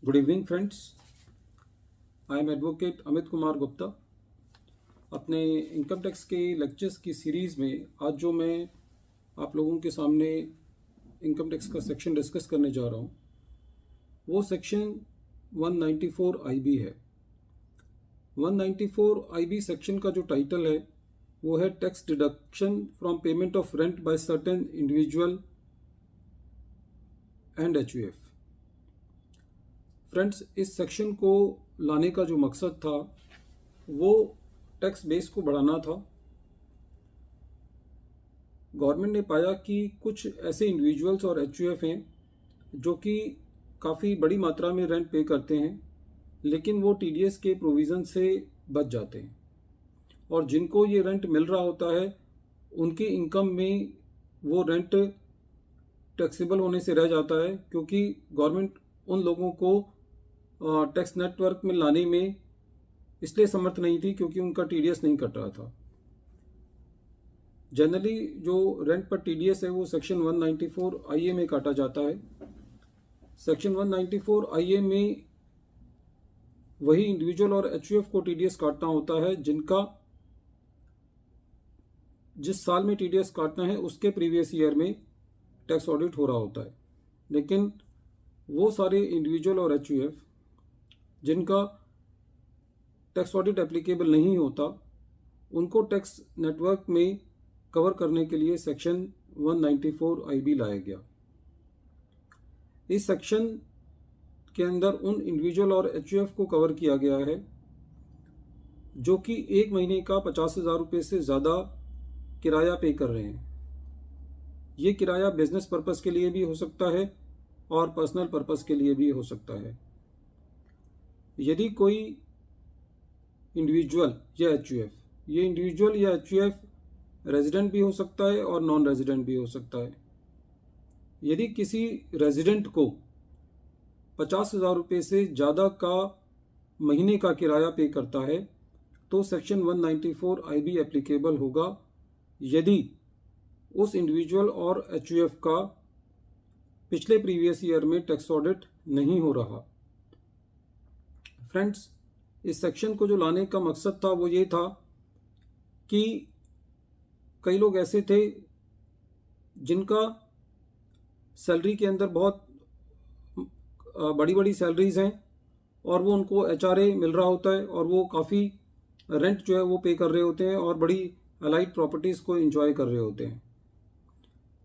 Good evening friends, I am advocate Amit Kumar Gupta. अपने income tax के lectures की सीरीज़ में आज जो मैं आप लोगों के सामने इनकम टैक्स का सेक्शन डिस्कस करने जा रहा हूँ वो सेक्शन 194 IB है। 194 IB सेक्शन का जो टाइटल है वो है tax deduction from payment of rent by certain individual and HUF। Friends, इस सेक्शन को लाने का जो मकसद था वो टैक्स बेस को बढ़ाना था। गवर्नमेंट ने पाया कि कुछ ऐसे इंडिविजुअल्स और HUF हैं जो कि काफ़ी बड़ी मात्रा में रेंट पे करते हैं, लेकिन वो TDS के प्रोविज़न से बच जाते हैं और जिनको ये रेंट मिल रहा होता है उनकी इनकम में वो रेंट टैक्सेबल होने से रह जाता है, क्योंकि गवर्नमेंट उन लोगों को टैक्स नेटवर्क में लाने में इसलिए समर्थ नहीं थी क्योंकि उनका TDS नहीं कट रहा था। जनरली जो रेंट पर TDS है वो सेक्शन 194 IA में काटा जाता है। सेक्शन 194 IA में वही इंडिविजुअल और HUF को TDS काटना होता है जिनका जिस साल में TDS काटना है उसके प्रीवियस ईयर में टैक्स ऑडिट हो रहा होता है। लेकिन वो सारे इंडिविजुअल और HUF जिनका टैक्स ऑडिट एप्लीकेबल नहीं होता उनको टैक्स नेटवर्क में कवर करने के लिए सेक्शन 194 IB लाया गया। इस सेक्शन के अंदर उन इंडिविजुअल और HUF को कवर किया गया है जो कि एक महीने का 50,000 रुपये से ज़्यादा किराया पे कर रहे हैं। ये किराया बिजनेस पर्पस के लिए भी हो सकता है और पर्सनल पर्पस के लिए भी हो सकता है। यदि कोई इंडिविजुअल या HUF, ये इंडिविजुअल या HUF रेजिडेंट भी हो सकता है और नॉन रेजिडेंट भी हो सकता है। यदि किसी रेजिडेंट को 50,000 रुपये से ज़्यादा का महीने का किराया पे करता है तो सेक्शन 194 IB एप्लीकेबल होगा यदि उस इंडिविजुअल और HUF का पिछले प्रीवियस ईयर में टैक्स ऑडिट नहीं हो रहा। फ्रेंड्स, इस सेक्शन को जो लाने का मकसद था वो ये था कि कई लोग ऐसे थे जिनका सैलरी के अंदर बहुत बड़ी बड़ी सैलरीज हैं और वो उनको HRA मिल रहा होता है और वो काफ़ी रेंट जो है वो पे कर रहे होते हैं और बड़ी अलाइड प्रॉपर्टीज़ को एंजॉय कर रहे होते हैं।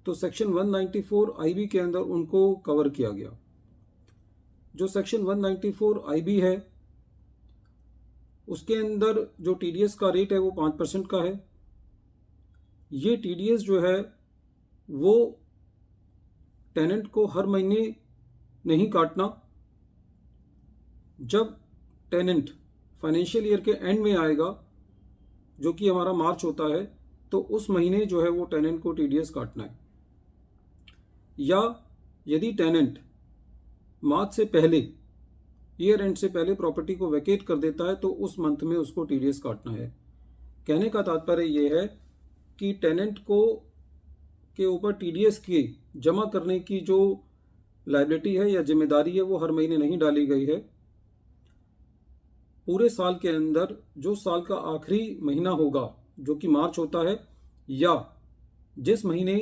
तो सेक्शन 194 IB के अंदर उनको कवर किया गया। जो सेक्शन 194 IB है उसके अंदर जो TDS का रेट है वो 5% का है। ये TDS जो है वो टेनेंट को हर महीने नहीं काटना। जब टेनेंट फाइनेंशियल ईयर के एंड में आएगा जो कि हमारा मार्च होता है तो उस महीने जो है वो टेनेंट को TDS काटना है, या यदि टेनेंट मार्च से पहले ईयर एंड से पहले प्रॉपर्टी को वैकेट कर देता है तो उस मंथ में उसको TDS काटना है। कहने का तात्पर्य यह है कि टेनेंट को के ऊपर TDS के जमा करने की जो लायबिलिटी है या जिम्मेदारी है वो हर महीने नहीं डाली गई है। पूरे साल के अंदर जो साल का आखिरी महीना होगा जो कि मार्च होता है, या जिस महीने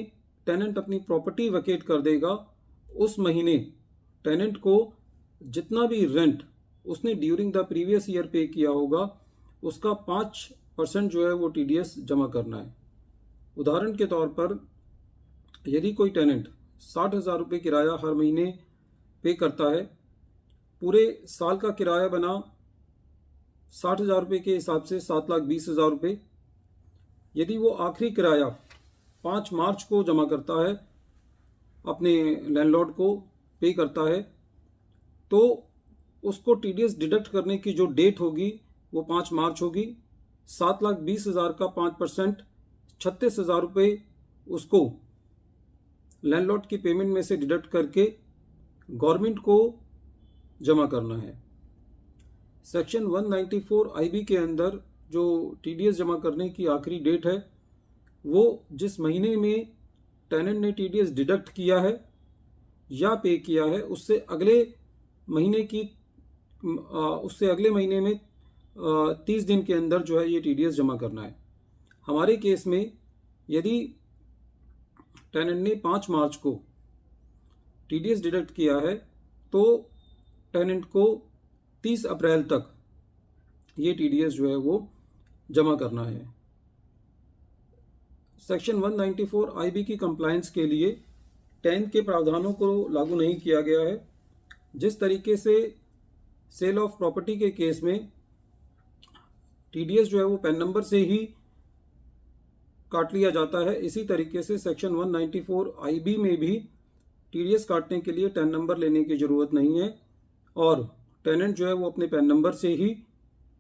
टेनेंट अपनी प्रॉपर्टी वैकेट कर देगा उस महीने टेनेंट को जितना भी रेंट उसने ड्यूरिंग द प्रीवियस ईयर पे किया होगा उसका 5% जो है वो TDS जमा करना है। उदाहरण के तौर पर यदि कोई टेनेंट 60,000 रुपये किराया हर महीने पे करता है, पूरे साल का किराया बना 60,000 रुपये के हिसाब से 7,20,000 रुपये। यदि वो आखिरी किराया 5 मार्च को जमा करता है, अपने लैंडलॉर्ड को पे करता है, तो उसको TDS डिडक्ट करने की जो डेट होगी वो 5 मार्च होगी। 7,20,000 का 5% 36,000 रुपये उसको लैंडलॉर्ड की पेमेंट में से डिडक्ट करके गवर्नमेंट को जमा करना है। सेक्शन 194 IB के अंदर जो TDS जमा करने की आखिरी डेट है वो जिस महीने में टेनेंट ने TDS डिडक्ट किया है या पे किया है उससे अगले महीने की उससे अगले महीने में 30 दिन के अंदर जो है ये टीडीएस जमा करना है। हमारे केस में यदि टेनेंट ने 5 मार्च को टीडीएस डिडक्ट किया है तो टेनेंट को 30 अप्रैल तक ये टीडीएस जो है वो जमा करना है। सेक्शन 194 आईबी की कंप्लायंस के लिए 10 के प्रावधानों को लागू नहीं किया गया है। जिस तरीके से सेल ऑफ प्रॉपर्टी के केस में टीडीएस जो है वो पैन नंबर से ही काट लिया जाता है, इसी तरीके से सेक्शन 194 आईबी में भी टीडीएस काटने के लिए 10 नंबर लेने की ज़रूरत नहीं है और टेनेंट जो है वो अपने पैन नंबर से ही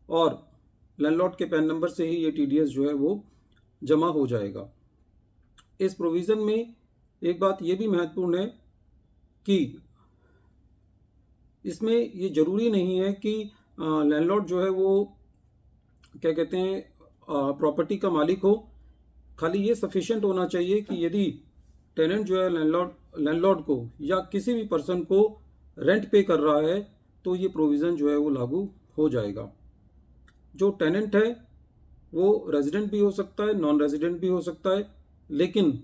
और लैंडलॉर्ड के पैन नंबर से ही ये टीडीएस जो है वो जमा हो जाएगा। इस प्रोविज़न में एक बात ये भी महत्वपूर्ण है कि इसमें ये ज़रूरी नहीं है कि लैंडलॉर्ड जो है वो क्या कहते हैं प्रॉपर्टी का मालिक हो। खाली ये सफिशिएंट होना चाहिए कि यदि टेनेंट जो है लैंडलॉर्ड को या किसी भी पर्सन को रेंट पे कर रहा है तो ये प्रोविज़न जो है वो लागू हो जाएगा। जो टेनेंट है वो रेजिडेंट भी हो सकता है, नॉन रेजिडेंट भी हो सकता है, लेकिन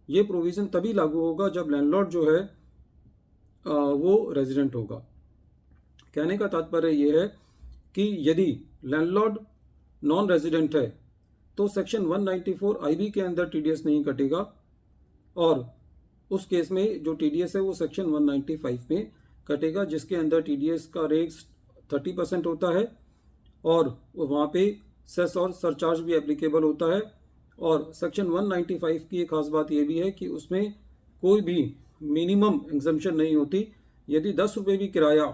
ये प्रोविज़न तभी लागू होगा जब लैंडलॉर्ड जो है वो रेजिडेंट होगा। कहने का तात्पर्य ये है कि यदि लैंडलॉर्ड नॉन रेजिडेंट है तो सेक्शन 194 आईबी के अंदर टीडीएस नहीं कटेगा और उस केस में जो टीडीएस है वो सेक्शन 195 में कटेगा, जिसके अंदर टीडीएस का रेट 30% होता है और वहाँ पे सेस और सरचार्ज भी एप्लीकेबल होता है। और सेक्शन 195 की एक खास बात ये भी है कि उसमें कोई भी मिनिमम एग्जम्पशन नहीं होती। यदि 10 रुपये भी किराया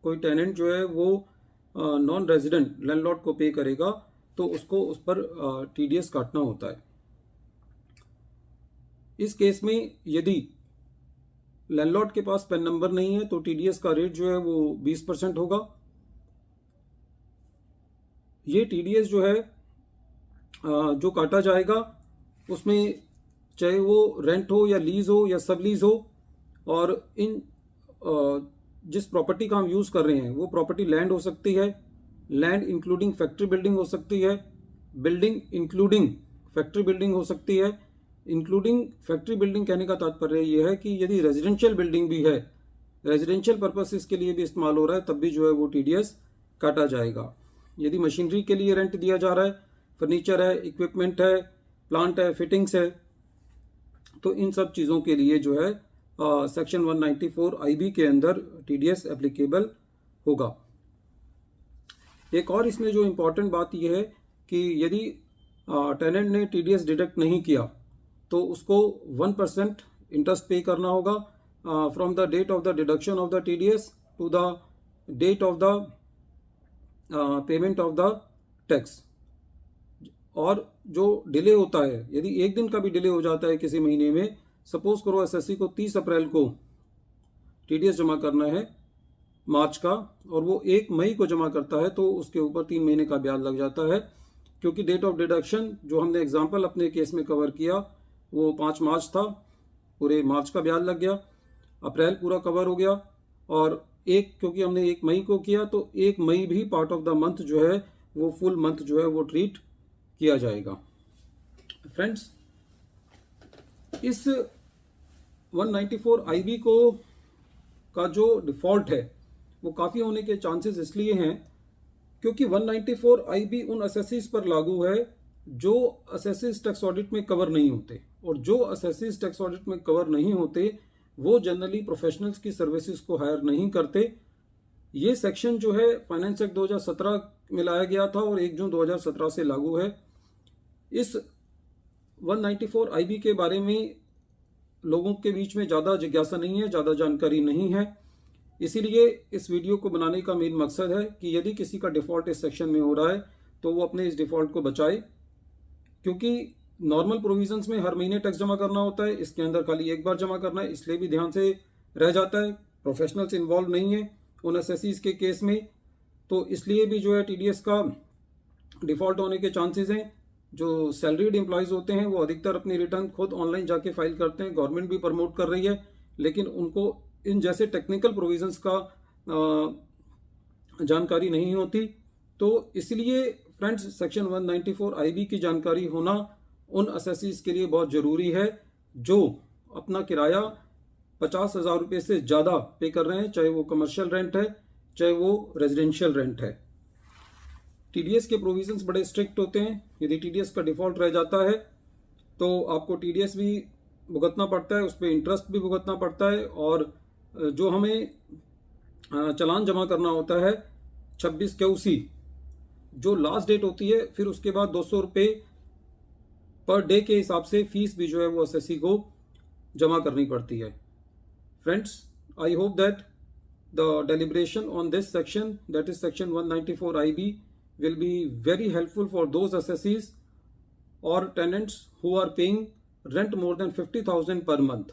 कोई टेनेंट जो है वो नॉन रेजिडेंट लैंडलॉर्ड को पे करेगा तो उसको उस पर टीडीएस काटना होता है। इस केस में यदि लैंडलॉर्ड के पास पैन नंबर नहीं है तो टीडीएस का रेट जो है वो 20% होगा। ये टीडीएस जो है जो काटा जाएगा उसमें चाहे वो रेंट हो या लीज हो या सब लीज हो, और इन जिस प्रॉपर्टी का हम यूज़ कर रहे हैं वो प्रॉपर्टी लैंड हो सकती है, लैंड इंक्लूडिंग फैक्ट्री बिल्डिंग हो सकती है, बिल्डिंग इंक्लूडिंग फैक्ट्री बिल्डिंग हो सकती है। इंक्लूडिंग फैक्ट्री बिल्डिंग कहने का तात्पर्य ये है कि यदि रेजिडेंशियल बिल्डिंग भी है, रेजिडेंशियल पर्पसेस के लिए भी इस्तेमाल हो रहा है, तब भी जो है वो टीडीएस काटा जाएगा। यदि मशीनरी के लिए रेंट दिया जा रहा है, फर्नीचर है, इक्विपमेंट है, प्लांट है, फिटिंग्स है, तो इन सब चीज़ों के लिए जो है सेक्शन 194 आईबी के अंदर टीडीएस एप्लीकेबल होगा। एक और इसमें जो इम्पोर्टेंट बात यह है कि यदि टेनेंट ने टीडीएस डिडक्ट नहीं किया तो उसको 1% इंटरेस्ट पे करना होगा from the date of the deduction of the TDS to the date of the payment of the tax. और जो डिले होता है, यदि एक दिन का भी डिले हो जाता है किसी महीने में, सपोज करो एसएससी को 30 अप्रैल को टीडीएस जमा करना है मार्च का और वो 1 मई को जमा करता है तो उसके ऊपर 3 महीने का ब्याज लग जाता है, क्योंकि डेट ऑफ डिडक्शन जो हमने एग्जाम्पल अपने केस में कवर किया वो 5 मार्च था, पूरे मार्च का ब्याज लग गया, अप्रैल पूरा कवर हो गया और क्योंकि हमने 1 मई को किया तो 1 मई भी पार्ट ऑफ द मंथ जो है वो फुल मंथ जो है वो ट्रीट किया जाएगा। फ्रेंड्स, इस 194 आईबी को का जो डिफ़ॉल्ट है वो काफ़ी होने के चांसेस इसलिए हैं क्योंकि 194 आईबी उन असेसीज पर लागू है जो असेसीज टैक्स ऑडिट में कवर नहीं होते, और जो असेसीज टैक्स ऑडिट में कवर नहीं होते वो जनरली प्रोफेशनल्स की सर्विसेज को हायर नहीं करते। ये सेक्शन जो है फाइनेंस एक्ट 2017 में लाया गया था और 1 जून 2017 से लागू है। इस 194 आईबी के बारे में लोगों के बीच में ज़्यादा जिज्ञासा नहीं है, ज़्यादा जानकारी नहीं है, इसीलिए इस वीडियो को बनाने का मेन मकसद है कि यदि किसी का डिफ़ॉल्ट इस सेक्शन में हो रहा है तो वो अपने इस डिफ़ॉल्ट को बचाए, क्योंकि नॉर्मल प्रोविजंस में हर महीने टैक्स जमा करना होता है, इसके अंदर खाली एक बार जमा करना है, इसलिए भी ध्यान से रह जाता है। प्रोफेशनल्स इन्वॉल्व नहीं है उन एसएससीज के केस में, तो इसलिए भी जो है टीडीएस का डिफ़ॉल्ट होने के चांसेस हैं। जो सैलरीड एम्प्लॉयज़ होते हैं वो अधिकतर अपनी रिटर्न खुद ऑनलाइन जाके फाइल करते हैं, गवर्नमेंट भी प्रमोट कर रही है, लेकिन उनको इन जैसे टेक्निकल प्रोविजंस का जानकारी नहीं होती। तो इसलिए फ्रेंड्स सेक्शन 194 IB की जानकारी होना उन असेसीज के लिए बहुत ज़रूरी है जो अपना किराया 50,000 रुपये से ज़्यादा पे कर रहे हैं, चाहे वो कमर्शियल रेंट है चाहे वो रेजिडेंशियल रेंट है। TDS के प्रोविजंस बड़े स्ट्रिक्ट होते हैं। यदि TDS का डिफ़ॉल्ट रह जाता है तो आपको TDS भी भुगतना पड़ता है, उस पर इंटरेस्ट भी भुगतना पड़ता है, और जो हमें चालान जमा करना होता है 26 QC जो लास्ट डेट होती है, फिर उसके बाद 200 रुपये पर डे के हिसाब से फीस भी जो है वो असेसी को जमा करनी पड़ती है। Friends, I hope that the deliberation on this section, that is section 194 IB, will be very helpful for those assessees or tenants who are paying rent more than 50,000 per month.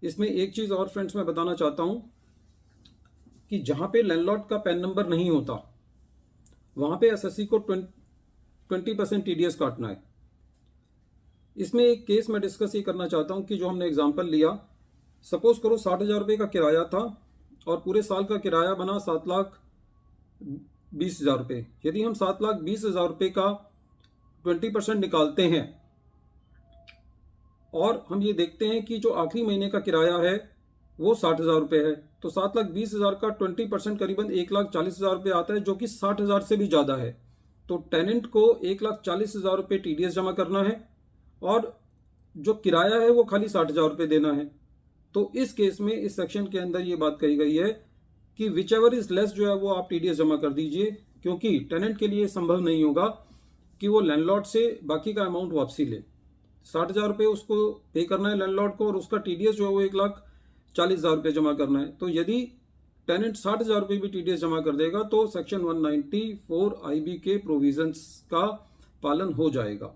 इसमें एक चीज़ और friends मैं बताना चाहता हूँ कि जहाँ पे लैंडलॉर्ड का पैन नंबर नहीं होता वहाँ पे एसएससी को 20% TDS काटना है। इसमें एक केस मैं डिस्कस ये करना चाहता हूँ कि जो हमने एग्जांपल लिया, सपोज करो 60,000 रुपये का किराया था और पूरे साल का किराया बना 7,20,000 रुपये। यदि हम 7,20,000 रुपये का 20% निकालते हैं और हम ये देखते हैं कि जो आखिरी महीने का किराया है वो 60,000 रुपये है, तो 7,20,000 का 20% करीबन 1,40,000 रुपये आता है, जो कि 60,000 से भी ज़्यादा है। तो टेनेंट को 1,40,000 रुपये TDS जमा करना है और जो किराया है वो खाली 60,000 रुपये देना है। तो इस केस में इस सेक्शन के अंदर ये बात कही गई है कि विच एवर इज लेस जो है वो आप TDS जमा कर दीजिए, क्योंकि टेनेंट के लिए संभव नहीं होगा कि वो लैंडलॉर्ड से बाकी का अमाउंट वापसी ले। 60,000 रुपये उसको पे करना है लैंडलॉर्ड को और उसका TDS जो है वो 1,40,000 रुपये जमा करना है। तो यदि टेनेंट 60,000 रुपये भी TDS जमा कर देगा तो सेक्शन 194 IB के प्रोविजंस का पालन हो जाएगा।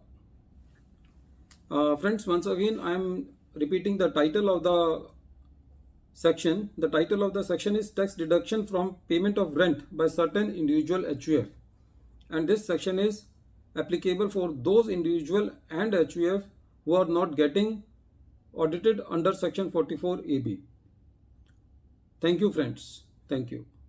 Friends, once again I am repeating the title of the section. The title of the section is tax deduction from payment of rent by certain individual HUF, and this section is applicable for those individual and HUF who are not getting audited under section 44 AB. Thank you friends. Thank you.